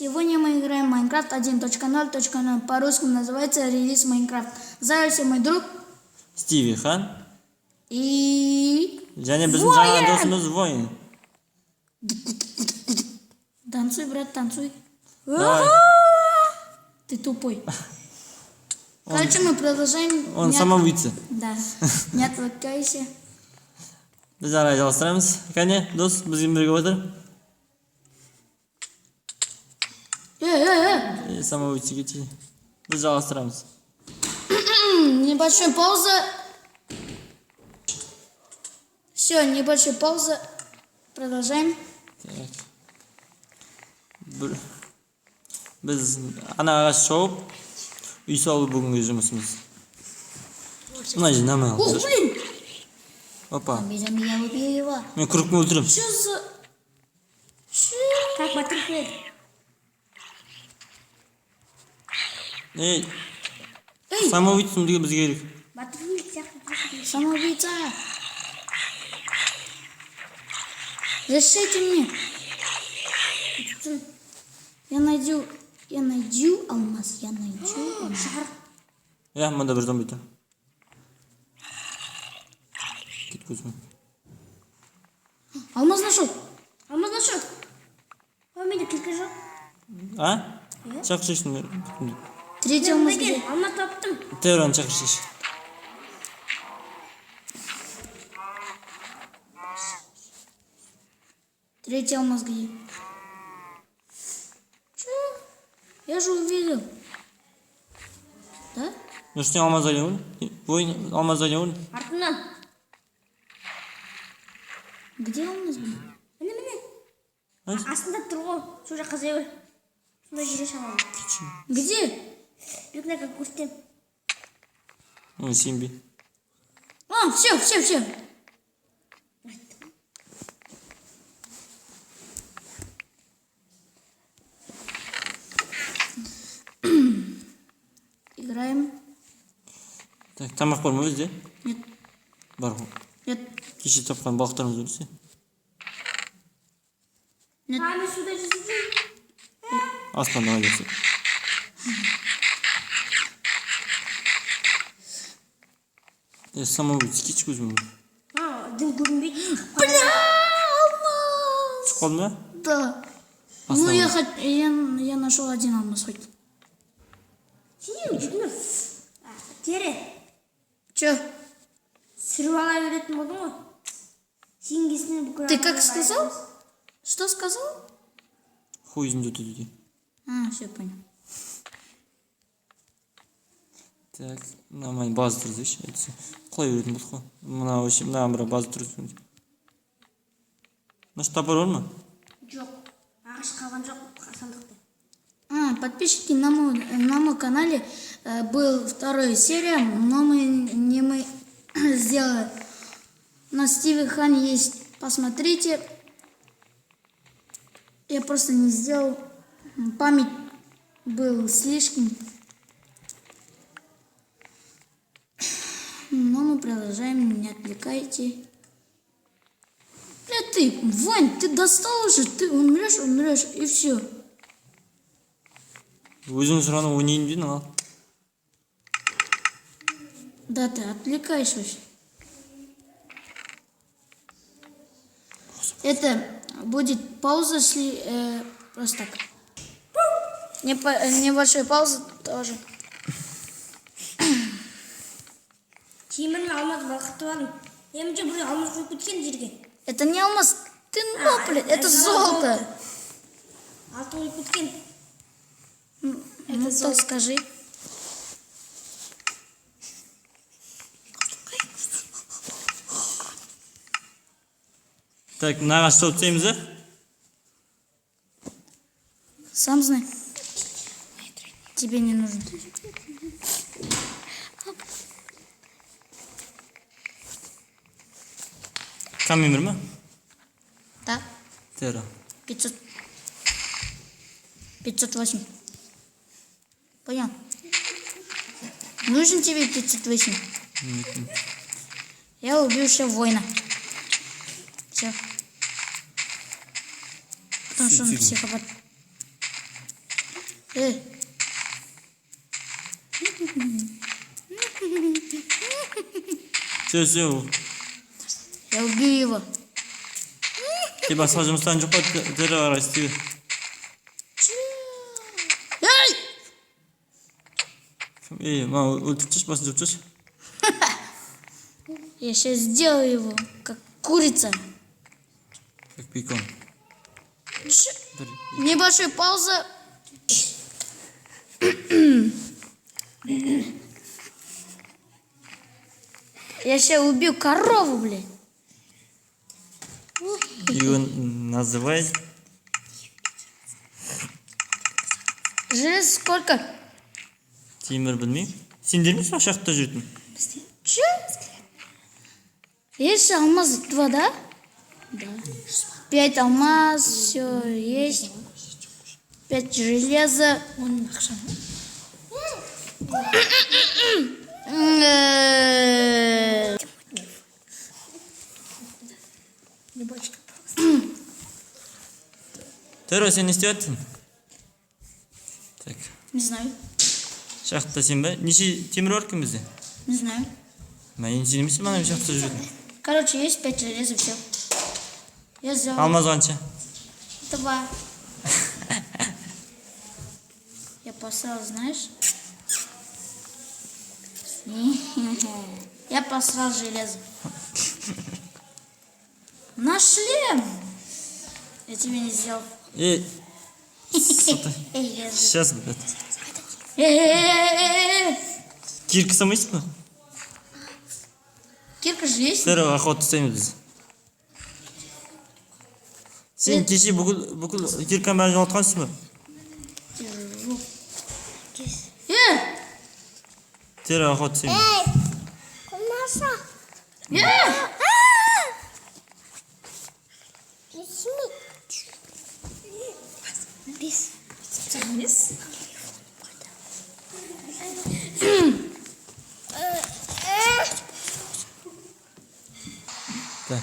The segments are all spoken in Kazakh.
Сегодня мы играем в Майнкрафт 1.0.0. По-русски называется релиз Майнкрафт. Зайся мой друг. Стиви Хан. И... және біздің жаңа досымыз Воин. Танцуй, брат, танцуй. Давай. Ты тупой. Короче, мы продолжаем. Он самоубийца. Да. Не отвлекайся. Біз арай жалғастырамыз. Кәне, дос, бізбен бірге отыр. Самоубийца кетті. Біз жалғастырамыз. Небольшая пауза. Все, небольшая пауза. Продолжаем. Так. Біз анаға шауып, үй салу бүгінгі жұмысымыз. Мына жинамай Ух, алды. блин! Опа. Зомби, я убью его. Мен күркін өлтірем. Что за... Как батыркет? Ей, Эй! самоубийцам деген бізге керек. Самоубийца! Решите мне! Я найду алмаз, я найду алмаз. Я, мында бір зомби тұр. Кет көзіме. Алмаз нашел! Алмаз нашел! А меня кликажа? А? Шақыршешін. Третий алмаз где? Алмаз таптым. Теорияны шақыршеш. Третий алмаз где? Че? Я же увидел. Да? Ну что, алмаз айдауын? Воин, алмаз айдауын? Артынан. Где алмаз был? Міне. Ай? Астында тұр ғой. Сол жаққа зай бер. Сонда жере шамалы. Где? Бекна как көстен. Ну, симби. А, все. Играем. Так, тамақ бар ма бізде? Нет. Бар ғой. Нет. Кеше тапқан балықтарымыз өлсе. Қаны суда жүзіп. Аспандағы келсе. Самоубийца кетші көзіме. Дым көрінбейді. Бля, алмаз! Түсіп қалды ма? Да. Ну, Основа. я нашел один алмаз хоть. Сенен жүгініп. Тері. Че? Сүріп ала беретін болдың ғой. Сен кесінен бүкіл... Ты как сказал? Что сказал? Хуй izin dedi. А, все понял. Так, нормально база тұрды ше. Құлай беретін болды ғой. Мына вообще, мына бір база тұрды. Наш топор бар ма? Жоқ. Ағаш қалған жоқ сандықты. Подписчики, на моем канале был вторая серия, но мы сделали. На Стиви Хан есть, посмотрите. Я просто не сделал. Память был слишком. Но мы продолжаем, не отвлекайте. Бля, ты, Вань, ты достал уже, ты умрешь, и все. Өзің сұраны ойнайын дедің ал. Да, ты отвлекаешь вообще. Это будет пауза, если просто так. Небольшая пауза тоже. Темірін алмаз бақытты алым. Емже бір алмаз қойып кеткен жерге. Это не алмаз, ты блин, это золото. Алтын қойып кеткен. Ну, так скажи. Так, мына ағаш тауып тастаймыз да? Сам знай. Тебе не нужно. Камень бар ма? Да? Тера. 508. Понял? Нужен тебе 508? Я убил еще воина. Все. Потому что он психопат. Все. Я убью его. Ты басқа жұмыстан жоқ па, тірі қарай істеуге. Эй! Мама, өлтіріп тасташы, басын жауып тасташы. Я сейчас сделаю его, как курица. Как бекон. Небольшая пауза. Я сейчас убью корову, блядь. Ее называй. Желез сколько? Темір білмеймін. Сендер ме сол шахтада жүретін? Че? Есть алмаз 2, да? Да. 5 алмаз, все есть. 5 железа. Тірі, сен не істеп жатсың? Так. Не знаю. Шахтада сен ба? Неше темір бар екен бізде? Не знаю. Мен сен емеспін, мана шахтада жүретін. Короче, есть 5 желез и все. Я сделал. Алмаз қанша? 2. Я посрал, знаешь? Я посрал железо. На шлем! Я тебе не сделал. Ей, Эй, сейчас, блядь. Эй! Кирка самайсың ба? Кирка же есть? Тірі, охот істейміз біз. Сен кеше бүкіл кирканың бәрін жоғалтқансың ба? Тірі, охот істейміз. Комаса. Да.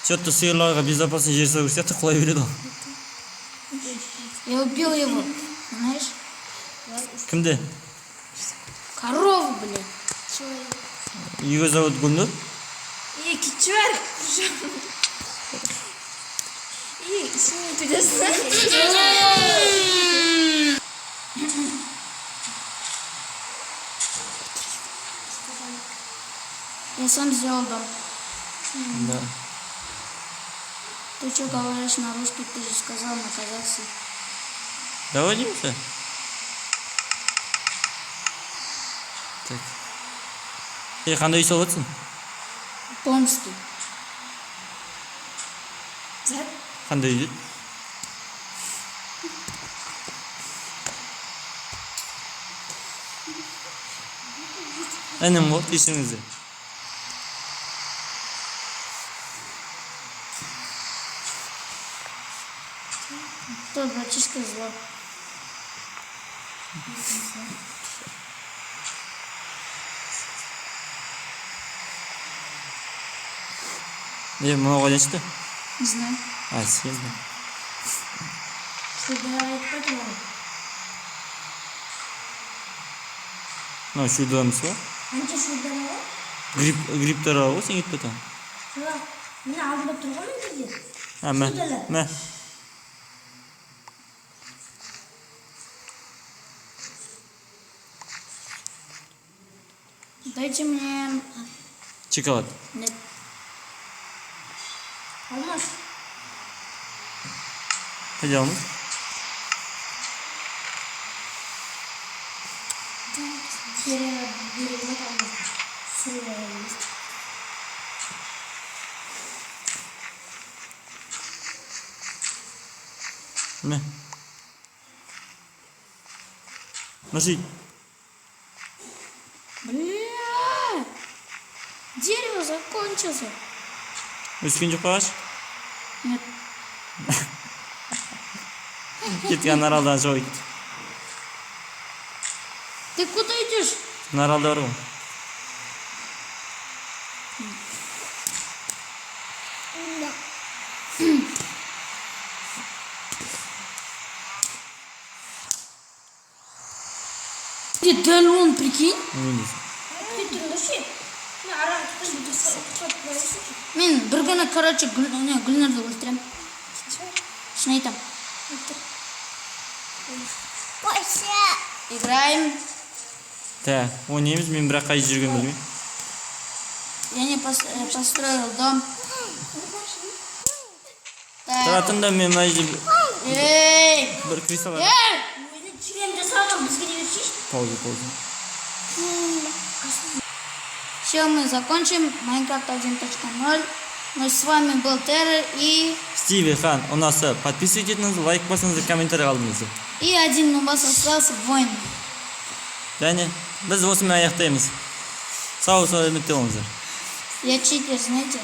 Че-то сиырларға безопасный жер салу сияқты құлай береді ғой. Я убил его, знаешь? Кімді? Корову, блядь. Ее зовут Гүлнұр? Кичуар. Исмей туда знаешь. Я сам сделал дом. Да. Ты что говоришь на русский? Ты же сказал на казахский. Давай дейміз. Так. Қандай үй салып жатсың? Томский. Қандай үй? Інім ғой, кешіріңіздер. Тот братишка зло. Мынау қайдан шықты? Не знаю. Сен бе? Мынау шудамыз ба? Қанша шудан ғой? Грибтар ғой, сен кетіп жатқан. Мені алдыда тұрған жерде. Мә. Дайте мне... Шоколад. Нет. Алмаз. Қайда алмыз? Беремет алмаз. Сыры алмаз. Мә. Нажи. Бля! Дерево закончился. Өскен жоқ па ағаш? Нет. Кеткен аралдан жой. Ты куда идешь? Аралда бар ғой. Где дәл он, прикинь? Мен бір күні, короче, Гүлнарды өлтірем. Шын айтам. Играем. Так, ойнаймыз, мен бірақ қай жүрген білмеймін. Я не построил дом. Так. Тұратында мен мына жерде Эй! бір кристалл бар. Эй! Пауза. Все, мы закончим. Майнкрафт 1.0. Мы с вами был Террор и... Стиви Хан, у нас подписывайтесь, лайк басыңызды, комментарий қалдыңыздар. И один у вас остался воин. Және біз осымен аяқтаймыз. Сау саламатта болыңыздар. Я читер, знаете.